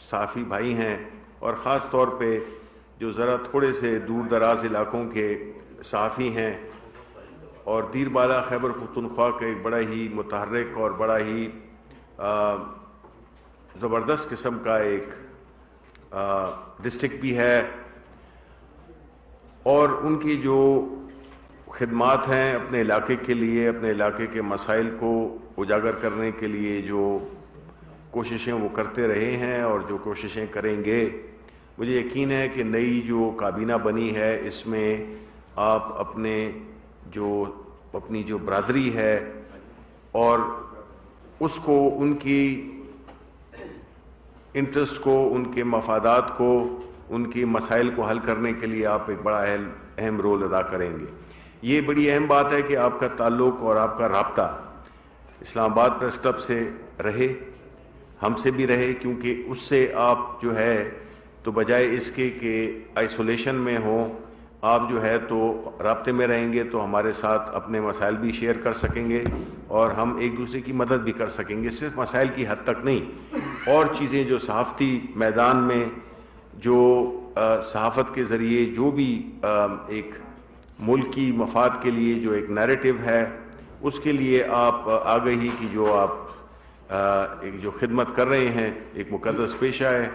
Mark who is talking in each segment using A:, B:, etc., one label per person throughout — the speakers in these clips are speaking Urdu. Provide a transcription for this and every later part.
A: صحافی بھائی ہیں اور خاص طور پہ جو ذرا تھوڑے سے دور دراز علاقوں کے صحافی ہیں، اور دیر بالا خیبر پختونخوا کا ایک بڑا ہی متحرک اور بڑا ہی زبردست قسم کا ایک ڈسٹرکٹ بھی ہے، اور ان کی جو خدمات ہیں اپنے علاقے کے لیے، اپنے علاقے کے مسائل کو اجاگر کرنے کے لیے جو کوششیں وہ کرتے رہے ہیں اور جو کوششیں کریں گے، مجھے یقین ہے کہ نئی جو کابینہ بنی ہے اس میں آپ اپنی جو برادری ہے اور اس کو، ان کی انٹرسٹ کو، ان کے مفادات کو، ان کی مسائل کو حل کرنے کے لیے آپ ایک بڑا اہم رول ادا کریں گے۔ یہ بڑی اہم بات ہے کہ آپ کا تعلق اور آپ کا رابطہ اسلام آباد پریس کلب سے رہے، ہم سے بھی رہے، کیونکہ اس سے آپ جو ہے تو بجائے اس کے کہ آئسولیشن میں ہوں، آپ جو ہے تو رابطے میں رہیں گے تو ہمارے ساتھ اپنے مسائل بھی شیئر کر سکیں گے اور ہم ایک دوسرے کی مدد بھی کر سکیں گے، صرف مسائل کی حد تک نہیں، اور چیزیں جو صحافتی میدان میں جو صحافت کے ذریعے جو بھی ایک ملکی مفاد کے لیے جو ایک نیریٹو ہے، اس کے لیے آپ آگہی کی جو آپ ایک جو خدمت کر رہے ہیں، ایک مقدس پیشہ ہے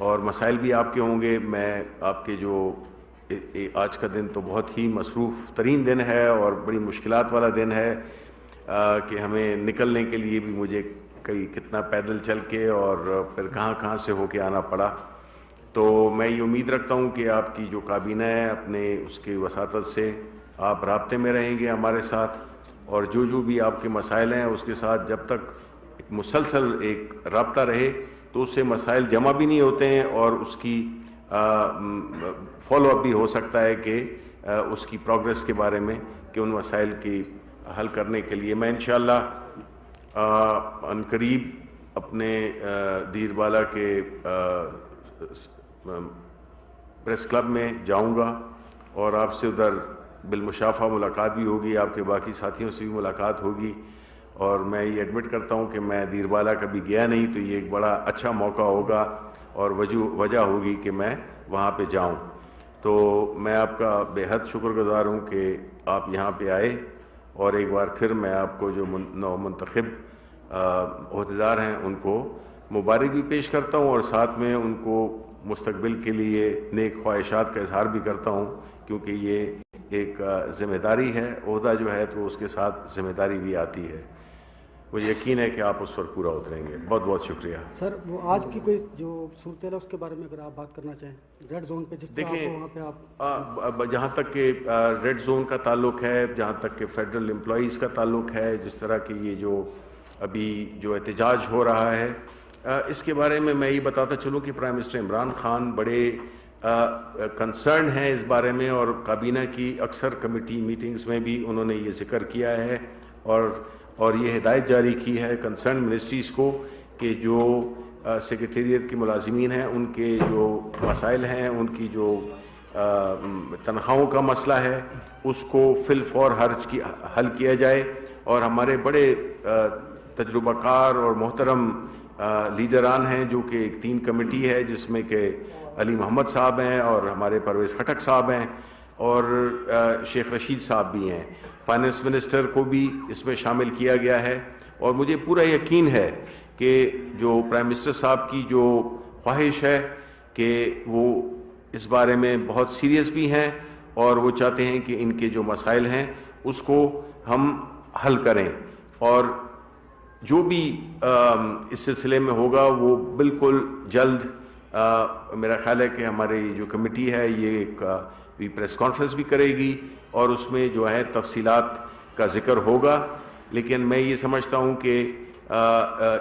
A: اور مسائل بھی آپ کے ہوں گے۔ میں آپ کے جو آج کا دن تو بہت ہی مصروف ترین دن ہے اور بڑی مشکلات والا دن ہے کہ ہمیں نکلنے کے لیے بھی مجھے کتنا پیدل چل کے اور پھر کہاں سے ہو کے آنا پڑا، تو میں یہ امید رکھتا ہوں کہ آپ کی جو کابینہ ہے اپنے اس کی وساطت سے آپ رابطے میں رہیں گے ہمارے ساتھ، اور جو بھی آپ کے مسائل ہیں اس کے ساتھ جب تک ایک مسلسل ایک رابطہ رہے تو اس سے مسائل جمع بھی نہیں ہوتے ہیں اور اس کی فالو اپ بھی ہو سکتا ہے کہ اس کی پروگریس کے بارے میں کہ ان مسائل کی حل کرنے کے لیے میں انشاءاللہ ان قریب اپنے دیر بالا کے پریس کلب میں جاؤں گا اور آپ سے ادھر بالمشافہ ملاقات بھی ہوگی، آپ کے باقی ساتھیوں سے بھی ملاقات ہوگی، اور میں یہ ایڈمٹ کرتا ہوں کہ میں دیر بالا کبھی گیا نہیں تو یہ ایک بڑا اچھا موقع ہوگا اور وجہ ہوگی کہ میں وہاں پہ جاؤں۔ تو میں آپ کا بے حد شکر گزار ہوں کہ آپ یہاں پہ آئے، اور ایک بار پھر میں آپ کو جو نو منتخب عہدیدار ہیں ان کو مبارک بھی پیش کرتا ہوں اور ساتھ میں ان کو مستقبل کے لیے نیک خواہشات کا اظہار بھی کرتا ہوں، کیونکہ یہ ایک ذمہ داری ہے، عہدہ جو ہے تو اس کے ساتھ ذمہ داری بھی آتی ہے۔ مجھے یقین ہے کہ آپ اس پر پورا اتریں گے۔ بہت بہت شکریہ۔
B: سر، وہ آج کی کوئی جو صورتحال ہے اس کے بارے میں اگر آپ بات کرنا چاہیں، ریڈ زون پہ جس طرح وہاں پہ آپ
A: جہاں تک کہ ریڈ زون کا تعلق ہے، جہاں تک کہ فیڈرل امپلائیز کا تعلق ہے، جس طرح کہ یہ جو ابھی جو احتجاج ہو رہا ہے، اس کے بارے میں یہ بتاتا چلوں کہ پرائم منسٹر عمران خان بڑے کنسرن ہیں اس بارے میں، اور کابینہ کی اکثر کمیٹی میٹنگز میں بھی انہوں نے یہ ذکر کیا ہے اور یہ ہدایت جاری کی ہے کنسرن منسٹریز کو کہ جو سیکریٹریٹ کے ملازمین ہیں ان کے جو مسائل ہیں، ان کی جو تنخواہوں کا مسئلہ ہے، اس کو فی الفور حل کیا جائے، اور ہمارے بڑے تجربہ کار اور محترم لیڈران ہیں جو کہ ایک 3 کمیٹی ہے جس میں کہ علی محمد صاحب ہیں اور ہمارے پرویز خٹک صاحب ہیں اور شیخ رشید صاحب بھی ہیں، فائنانس منسٹر کو بھی اس میں شامل کیا گیا ہے، اور مجھے پورا یقین ہے کہ جو پرائم منسٹر صاحب کی جو خواہش ہے کہ وہ اس بارے میں بہت سیریس بھی ہیں اور وہ چاہتے ہیں کہ ان کے جو مسائل ہیں اس کو ہم حل کریں، اور جو بھی اس سلسلے میں ہوگا وہ بالکل جلد میرا خیال ہے کہ ہماری جو کمیٹی ہے یہ ایک پریس کانفرنس بھی کرے گی اور اس میں جو ہے تفصیلات کا ذکر ہوگا، لیکن میں یہ سمجھتا ہوں کہ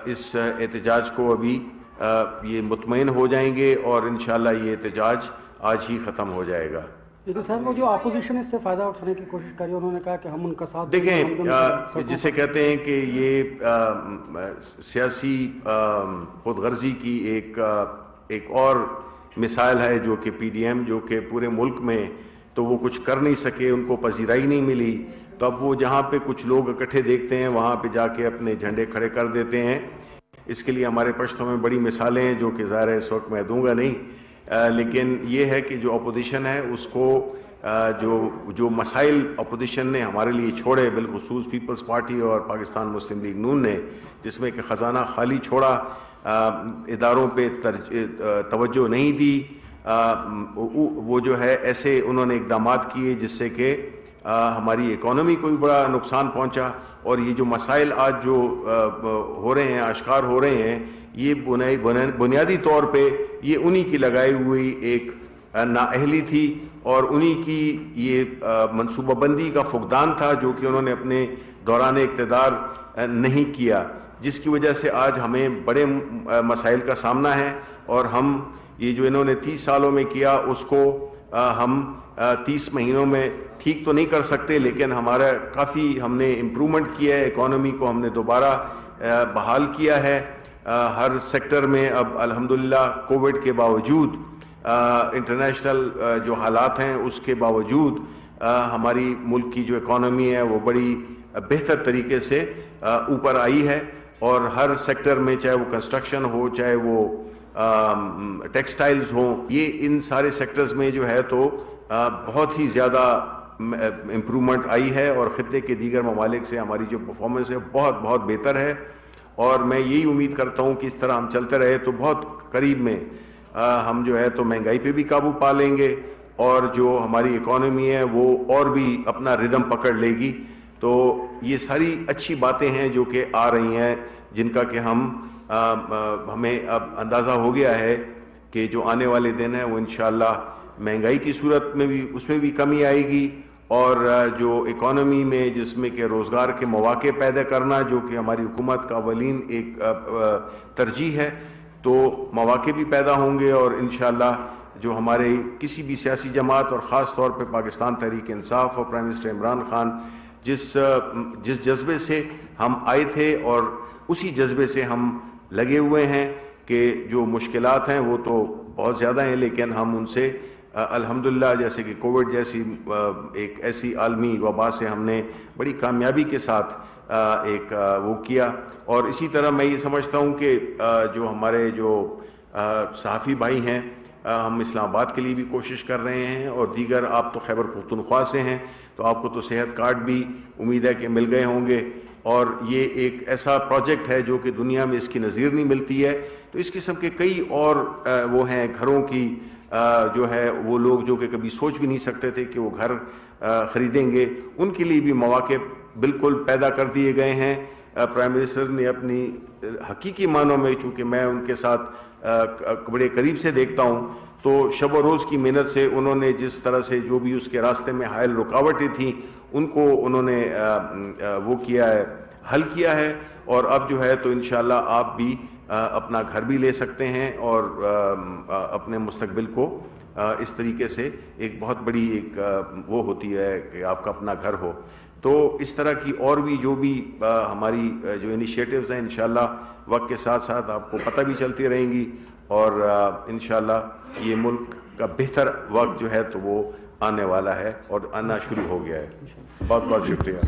A: اس احتجاج کو ابھی یہ مطمئن ہو جائیں گے اور انشاءاللہ یہ احتجاج آج ہی ختم ہو جائے گا۔
B: لیکن صاحب وہ جو اپوزیشن اس سے فائدہ اٹھانے کی کوشش کری، انہوں نے کہا کہ ہم ان کا ساتھ
A: دیکھیں، جسے کہتے ہیں کہ یہ سیاسی خود غرضی کی ایک اور مثال ہے جو کہ پی ڈی ایم جو کہ پورے ملک میں تو وہ کچھ کر نہیں سکے، ان کو پذیرائی نہیں ملی، تو اب وہ جہاں پہ کچھ لوگ اکٹھے دیکھتے ہیں وہاں پہ جا کے اپنے جھنڈے کھڑے کر دیتے ہیں۔ اس کے لیے ہمارے پشتوں میں بڑی مثالیں ہیں جو کہ ظاہر ہے اس وقت میں دوں گا نہیں، لیکن یہ ہے کہ جو اپوزیشن ہے اس کو جو مسائل اپوزیشن نے ہمارے لیے چھوڑے، بالخصوص پیپلز پارٹی اور پاکستان مسلم لیگ نون نے، جس میں کہ خزانہ خالی چھوڑا، اداروں پہ توجہ نہیں دی، وہ جو ہے ایسے انہوں نے اقدامات کیے جس سے کہ ہماری اکانومی کو بھی بڑا نقصان پہنچا، اور یہ جو مسائل آج جو ہو رہے ہیں، آشکار ہو رہے ہیں، یہ بنیادی طور پہ یہ انہی کی لگائی ہوئی ایک نااہلی تھی، اور انہی کی یہ منصوبہ بندی کا فقدان تھا جو کہ انہوں نے اپنے دوران اقتدار نہیں کیا، جس کی وجہ سے آج ہمیں بڑے مسائل کا سامنا ہے، اور ہم یہ جو انہوں نے 30 سالوں میں کیا اس کو ہم 30 مہینوں میں ٹھیک تو نہیں کر سکتے، لیکن ہمارا کافی ہم نے امپرومنٹ کیا ہے، اکانومی کو ہم نے دوبارہ بحال کیا ہے ہر سیکٹر میں۔ اب الحمدللہ کووڈ کے باوجود، انٹرنیشنل جو حالات ہیں اس کے باوجود، ہماری ملک کی جو اکانومی ہے وہ بڑی بہتر طریقے سے اوپر آئی ہے، اور ہر سیکٹر میں، چاہے وہ کنسٹرکشن ہو، چاہے وہ ٹیکسٹائلز ہوں، یہ ان سارے سیکٹرز میں جو ہے تو بہت ہی زیادہ امپرومنٹ آئی ہے، اور خطے کے دیگر ممالک سے ہماری جو پرفارمنس ہے بہت بہت بہتر ہے، اور میں یہی امید کرتا ہوں کہ اس طرح ہم چلتے رہے تو بہت قریب میں ہم جو ہے تو مہنگائی پہ بھی قابو پا لیں گے، اور جو ہماری اکانومی ہے وہ اور بھی اپنا ردم پکڑ لے گی۔ تو یہ ساری اچھی باتیں ہیں جو کہ آ رہی ہیں، جن کا کہ ہمیں اب اندازہ ہو گیا ہے کہ جو آنے والے دن ہیں وہ انشاءاللہ مہنگائی کی صورت میں بھی اس میں بھی کمی آئے گی، اور جو اکانومی میں جس میں کہ روزگار کے مواقع پیدا کرنا جو کہ ہماری حکومت کا اولین ایک ترجیح ہے، تو مواقع بھی پیدا ہوں گے، اور انشاءاللہ جو ہمارے کسی بھی سیاسی جماعت اور خاص طور پہ پاکستان تحریک انصاف اور پرائم منسٹر عمران خان جس جذبے سے ہم آئے تھے اور اسی جذبے سے ہم لگے ہوئے ہیں کہ جو مشکلات ہیں وہ تو بہت زیادہ ہیں، لیکن ہم ان سے الحمدللہ، جیسے کہ کووڈ جیسی ایک ایسی عالمی وبا سے ہم نے بڑی کامیابی کے ساتھ ایک وہ کیا، اور اسی طرح میں یہ سمجھتا ہوں کہ جو ہمارے جو صحافی بھائی ہیں، ہم اسلام آباد کے لیے بھی کوشش کر رہے ہیں، اور دیگر آپ تو خیبر پختونخوا سے ہیں تو آپ کو تو صحت کارڈ بھی امید ہے کہ مل گئے ہوں گے، اور یہ ایک ایسا پروجیکٹ ہے جو کہ دنیا میں اس کی نظیر نہیں ملتی ہے۔ تو اس قسم کے کئی اور وہ ہیں گھروں کی جو ہے وہ لوگ جو کہ کبھی سوچ بھی نہیں سکتے تھے کہ وہ گھر خریدیں گے، ان کے لیے بھی مواقع بالکل پیدا کر دیے گئے ہیں۔ پرائم منسٹر نے اپنی حقیقی معنوں میں، چونکہ میں ان کے ساتھ بڑے قریب سے دیکھتا ہوں، تو شب و روز کی محنت سے انہوں نے جس طرح سے جو بھی اس کے راستے میں حائل رکاوٹیں تھیں ان کو انہوں نے وہ کیا ہے، حل کیا ہے، اور اب جو ہے تو انشاءاللہ آپ بھی اپنا گھر بھی لے سکتے ہیں، اور اپنے مستقبل کو اس طریقے سے ایک بہت بڑی ایک وہ ہوتی ہے کہ آپ کا اپنا گھر ہو۔ تو اس طرح کی اور بھی جو بھی ہماری جو انیشیٹوز ہیں انشاءاللہ وقت کے ساتھ ساتھ آپ کو پتہ بھی چلتی رہیں گی، اور انشاءاللہ یہ ملک کا بہتر وقت جو ہے تو وہ آنے والا ہے اور آنا شروع ہو گیا ہے۔ بہت بہت شکریہ۔